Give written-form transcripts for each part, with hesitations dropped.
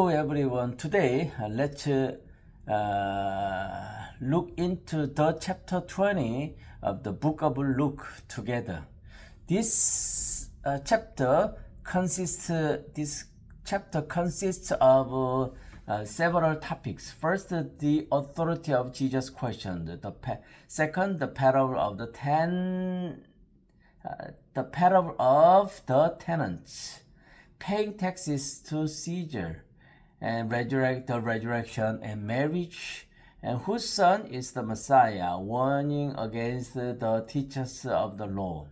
Hello everyone. Today let's look into the chapter 20 of the book of Luke together. This chapter consists of several topics. First, the authority of Jesus questioned. Second, the parable of the tenants, paying taxes to Caesar, and the resurrection and marriage, and whose son is the Messiah, warning against the teachers of the law.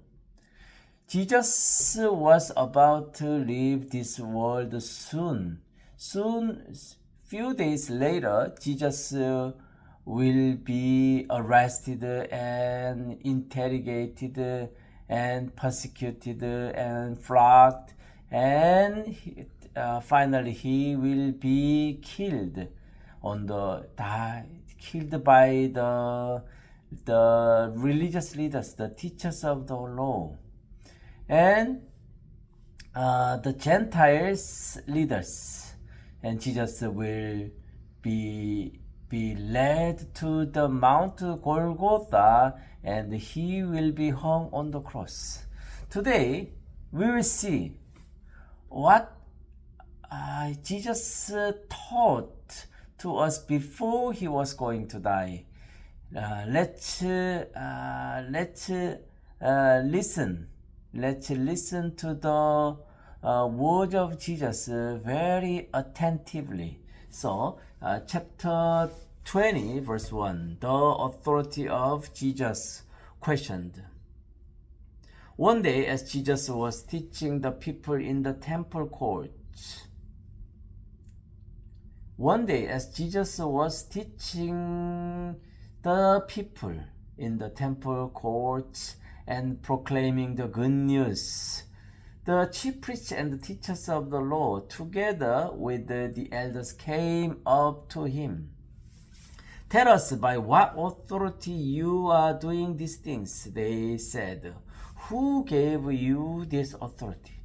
Jesus was about to leave this world soon. Few days later, Jesus will be arrested and interrogated and persecuted and flogged, and finally he will be killed killed by the religious leaders, the teachers of the law, and the Gentiles leaders. And Jesus will be led to the Mount Golgotha, and he will be hung on the cross. Today we will see what Jesus taught to us before he was going to die. Let's listen. Let's listen to the words of Jesus very attentively. So, chapter 20, verse 1, the authority of Jesus questioned. One day, as Jesus was teaching the people in the temple courts, and proclaiming the good news, the chief priests and the teachers of the law, together with the elders, came up to him. "Tell us by what authority you are doing these things," they said. "Who gave you this authority?"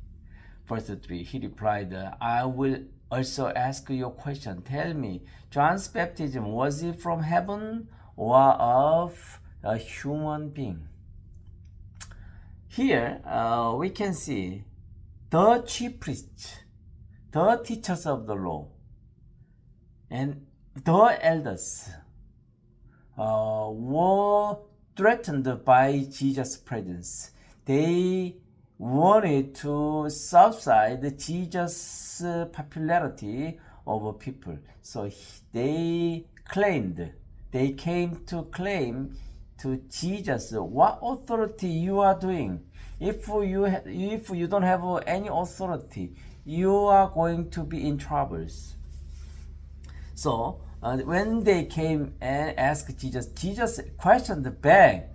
Verse 3, he replied, "I will also ask you a question. Tell me, John's baptism, was it from heaven or of a human being?" Here we can see the chief priests, the teachers of the law, and the elders were threatened by Jesus' presence. They wanted to subside Jesus' popularity over people. So they came to claim to Jesus, "What authority you are doing? If you don't have any authority, you are going to be in troubles." So when they came and asked Jesus, Jesus questioned back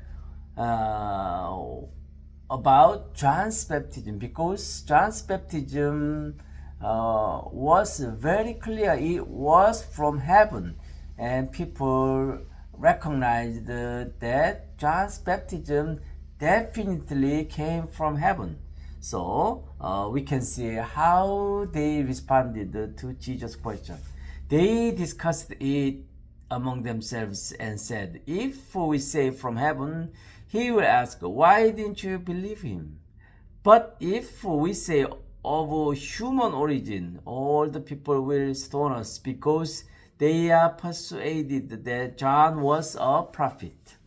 about John's baptism, because John's baptism was very clear. It was from heaven, and people recognized that John's baptism definitely came from heaven. So we can see how they responded to Jesus' question. They discussed it among themselves and said, "If we say from heaven, he will ask, 'Why didn't you believe him?' But if we say of human origin, all the people will stone us, because they are persuaded that John was a prophet."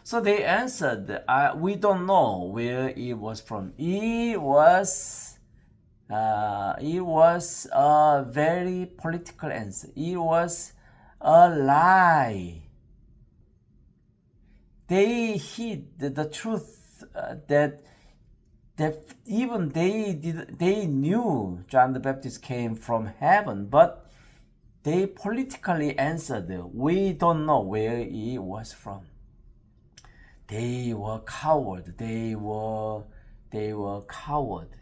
So they answered, "We don't know where it was from." It was a very political answer. It was a lie. They hid the truth that even they knew John the Baptist came from heaven, but they politically answered, "We don't know where it was from." They were coward. They were coward.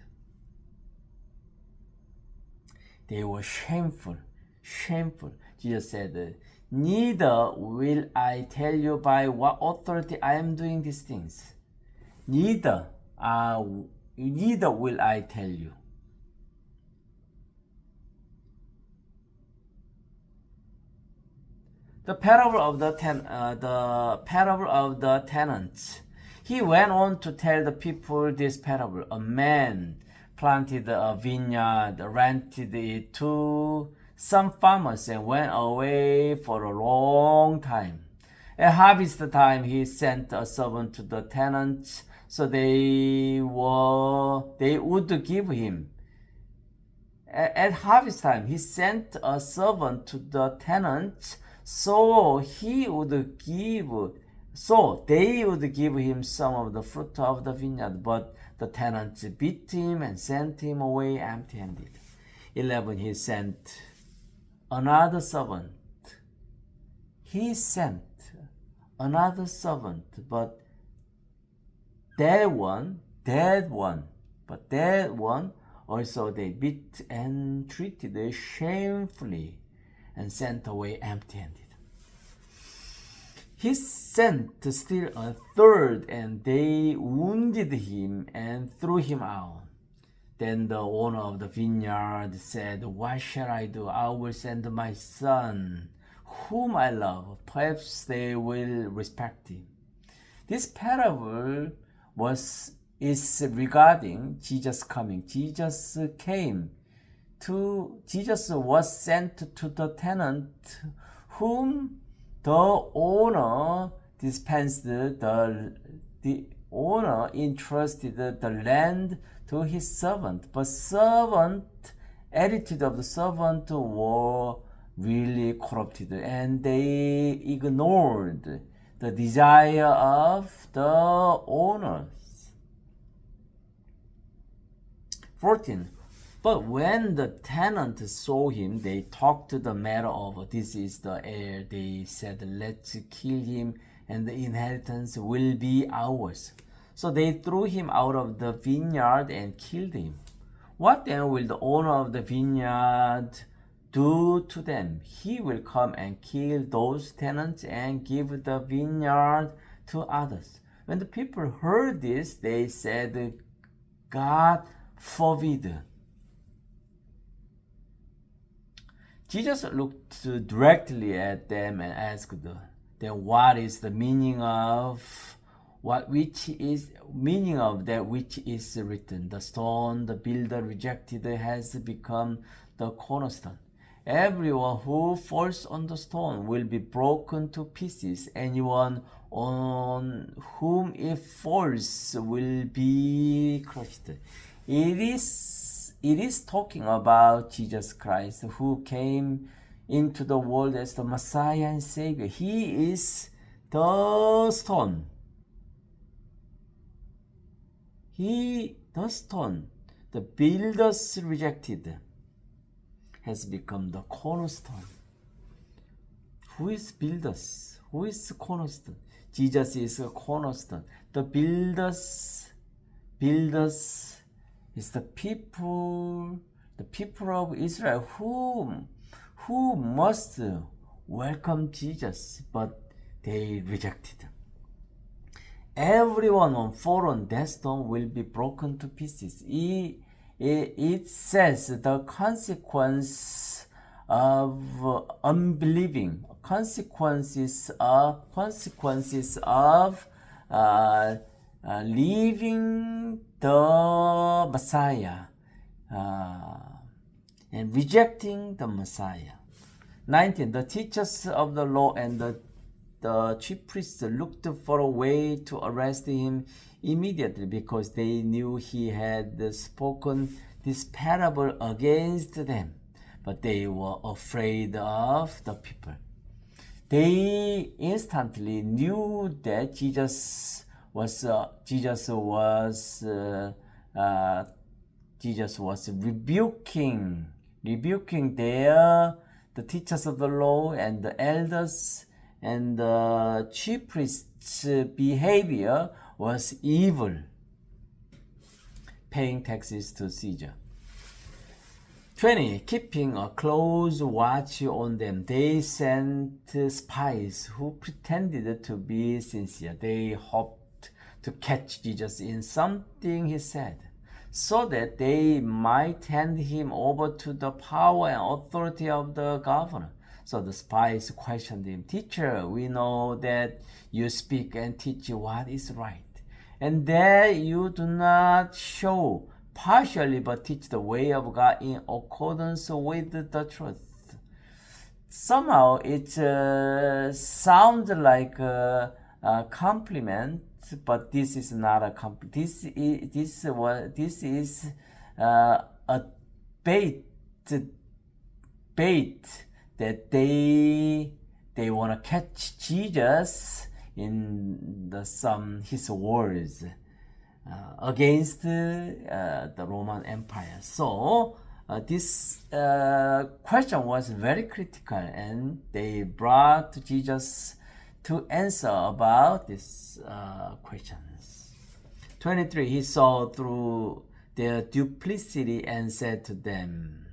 They were shameful. Jesus said, "Neither will I tell you by what authority I am doing these things. Neither will I tell you." The parable of the parable of the tenants. He went on to tell the people this parable. A man planted a vineyard, rented it to some farmers, and went away for a long time. At harvest time, he sent a servant to the tenants, so they would give him. At harvest time, he sent a servant to the tenants, so they would give him some of the fruit of the vineyard. But the tenants beat him and sent him away empty-handed. 11. He sent another servant. He sent another servant, but that one also they beat and treated shamefully and sent away empty-handed. He sent still a third, and they wounded him and threw him out. Then the owner of the vineyard said, "What shall I do? I will send my son, whom I love. Perhaps they will respect him." This parable is regarding Jesus coming. Jesus was sent to the tenant whom the owner dispensed. The owner entrusted the land to his servant, but attitude of the servant were really corrupted, and they ignored the desire of the owners. 14. But when the tenants saw him, they talked the matter over. "This is the heir," they said. "Let's kill him, and the inheritance will be ours." So they threw him out of the vineyard and killed him. What then will the owner of the vineyard do to them? He will come and kill those tenants and give the vineyard to others. When the people heard this, they said, "God forbid." Jesus looked directly at them and asked, "Then what is the meaning of that which is written? The stone the builder rejected has become the cornerstone. Everyone who falls on the stone will be broken to pieces. Anyone on whom it falls will be crushed." It is talking about Jesus Christ, who came into the world as the Messiah and Savior. He is the stone. The stone the builders rejected has become the cornerstone. Who is builders? Who is the cornerstone? Jesus is a cornerstone. The builders is the people of Israel who must welcome Jesus, but they rejected him. Everyone on fall on that stone will be broken to pieces. It says the consequence of unbelieving, consequences of leaving the Messiah and rejecting the Messiah. 19. The teachers of the law and the chief priests looked for a way to arrest him immediately, because they knew he had spoken this parable against them. But they were afraid of the people. They instantly knew that Jesus was rebuking the teachers of the law and the elders, and the chief priests' behavior was evil, paying taxes to Caesar. 20. Keeping a close watch on them, they sent spies who pretended to be sincere. They hoped to catch Jesus in something he said, so that they might hand him over to the power and authority of the governor. So the spies questioned him, Teacher, we know that you speak and teach what is right, and that you do not show partially but teach the way of God in accordance with the truth. Somehow it sounds like a compliment, but this is not a compliment. This is a bait that they want to catch Jesus in his words against the Roman Empire. So this question was very critical, and they brought Jesus to answer about these questions. 23, he saw through their duplicity and said to them,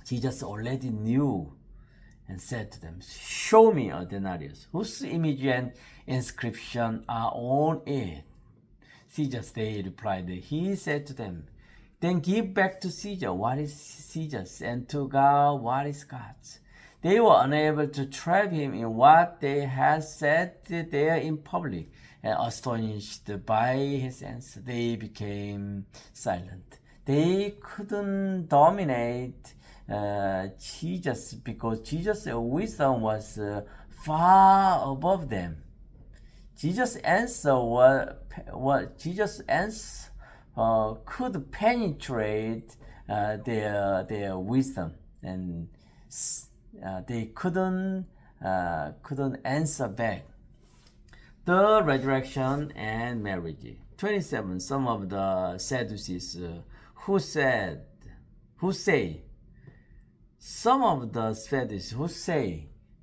Jesus already knew and said to them, Show me a denarius, whose image and inscription are on it. Caesar's, they replied. He said to them, Then give back to Caesar what is Caesar's, and to God what is God's. They were unable to trap him in what they had said there in public, and astonished by his answer, they became silent. They couldn't dominate Jesus because Jesus' wisdom was far above them. Jesus' answer could penetrate their wisdom, and they couldn't answer back. The resurrection and marriage. 27. Some of the Sadducees who say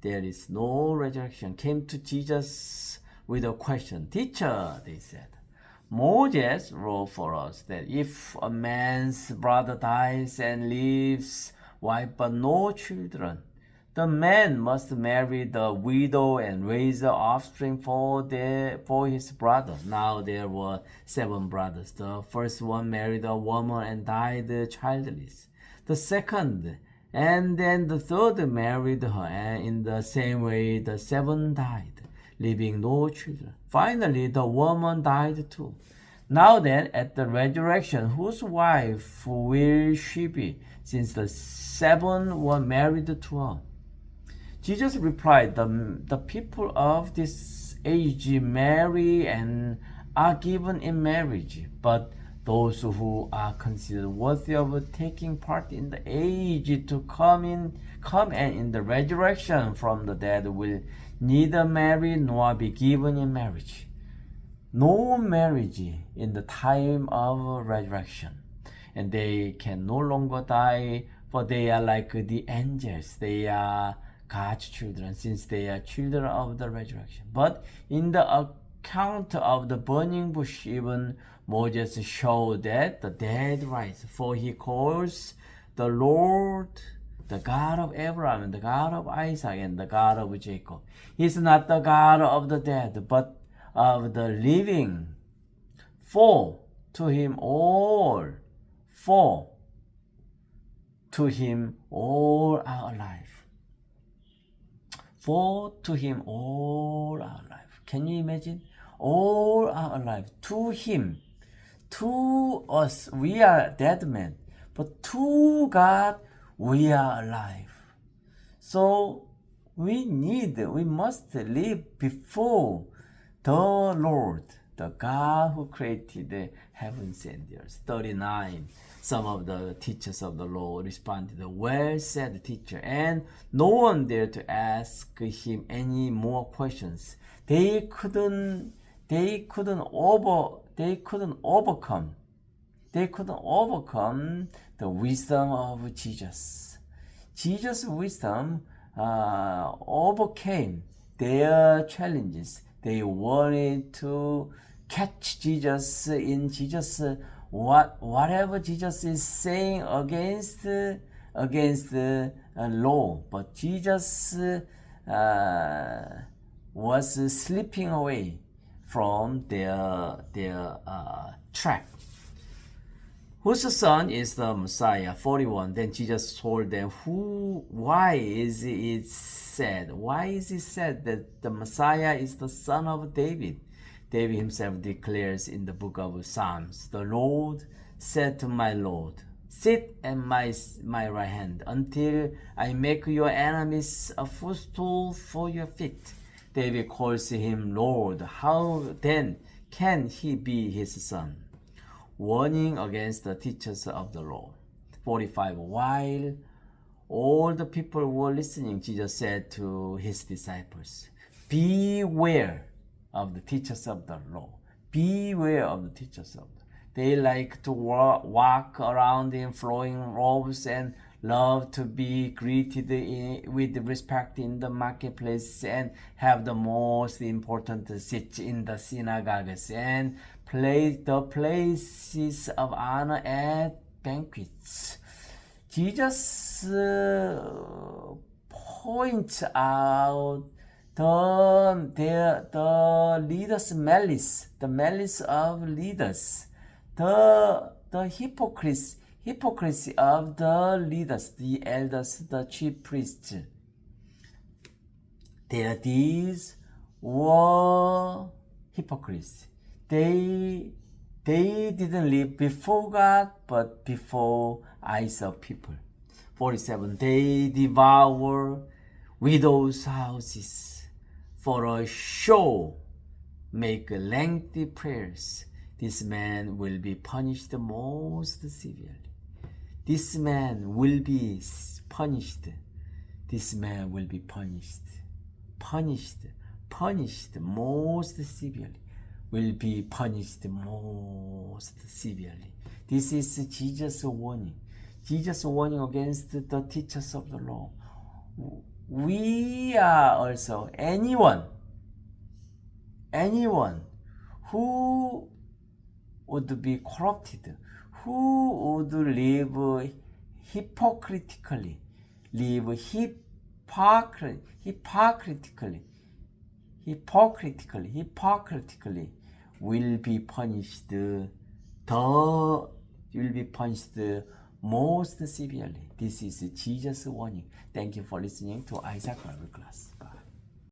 there is no resurrection came to Jesus with a question. Teacher, they said, Moses wrote for us that if a man's brother dies and leaves wife but no children, the man must marry the widow and raise the offspring for his brother. Now there were 7 brothers. The first one married a woman and died childless. The second and then the third married her, and in the same way the 7 died, leaving no children. Finally, the woman died too. Now then, at the resurrection, whose wife will she be, since the 7 were married to her? Jesus replied, the people of this age marry and are given in marriage, but those who are considered worthy of taking part in the age to come and in the resurrection from the dead will neither marry nor be given in marriage. No marriage in the time of resurrection, and they can no longer die, for they are like the angels. They are God's children, since they are children of the resurrection. But in the account of the burning bush, even Moses showed that the dead rise, for he calls the Lord the God of Abraham, and the God of Isaac, and the God of Jacob. He is not the God of the dead, but of the living. For to him all are alive. For to him all are alive. Can you imagine? All are alive. To him, to us, we are dead men, but to God, we are alive. So we must live before the Lord, the God who created the heavens and the earth. 39. Some of the teachers of the law responded, Well said, teacher, and no one dared to ask him any more questions. They couldn't overcome the wisdom of Jesus. Jesus' wisdom overcame their challenges. They wanted to catch Jesus in whatever Jesus is saying against the law, but Jesus was slipping away from their trap. Whose son is the Messiah? 41. Then Jesus told them, why is it said that the Messiah is the son of David? David himself declares in the book of Psalms, the Lord said to my Lord, sit at my right hand until I make your enemies a footstool for your feet. David calls him Lord. How then can he be his son? Warning against the teachers of the law. 45. While all the people were listening, Jesus said to his disciples, beware of the teachers of the law. Beware of the teachers of the law. They like to walk around in flowing robes and love to be greeted with respect in the marketplace and have the most important seats in the synagogues and the places of honor at banquets. Jesus points out the leaders' malice, the malice of leaders, the hypocrisy of the leaders, the elders, the chief priests. These were hypocrites. They didn't live before God, but before eyes of people. 47. They devour widows' houses for a show, make lengthy prayers. This man will be punished most severely. This man will be punished. This man will be punished most severely. Will be punished most severely. This is Jesus' warning. Jesus' warning against the teachers of the law. We are also anyone who would be corrupted, who would live hypocritically, hypocritically, will be punished most severely. This is Jesus' warning. Thank you for listening to Isaac Bible Class. Bye.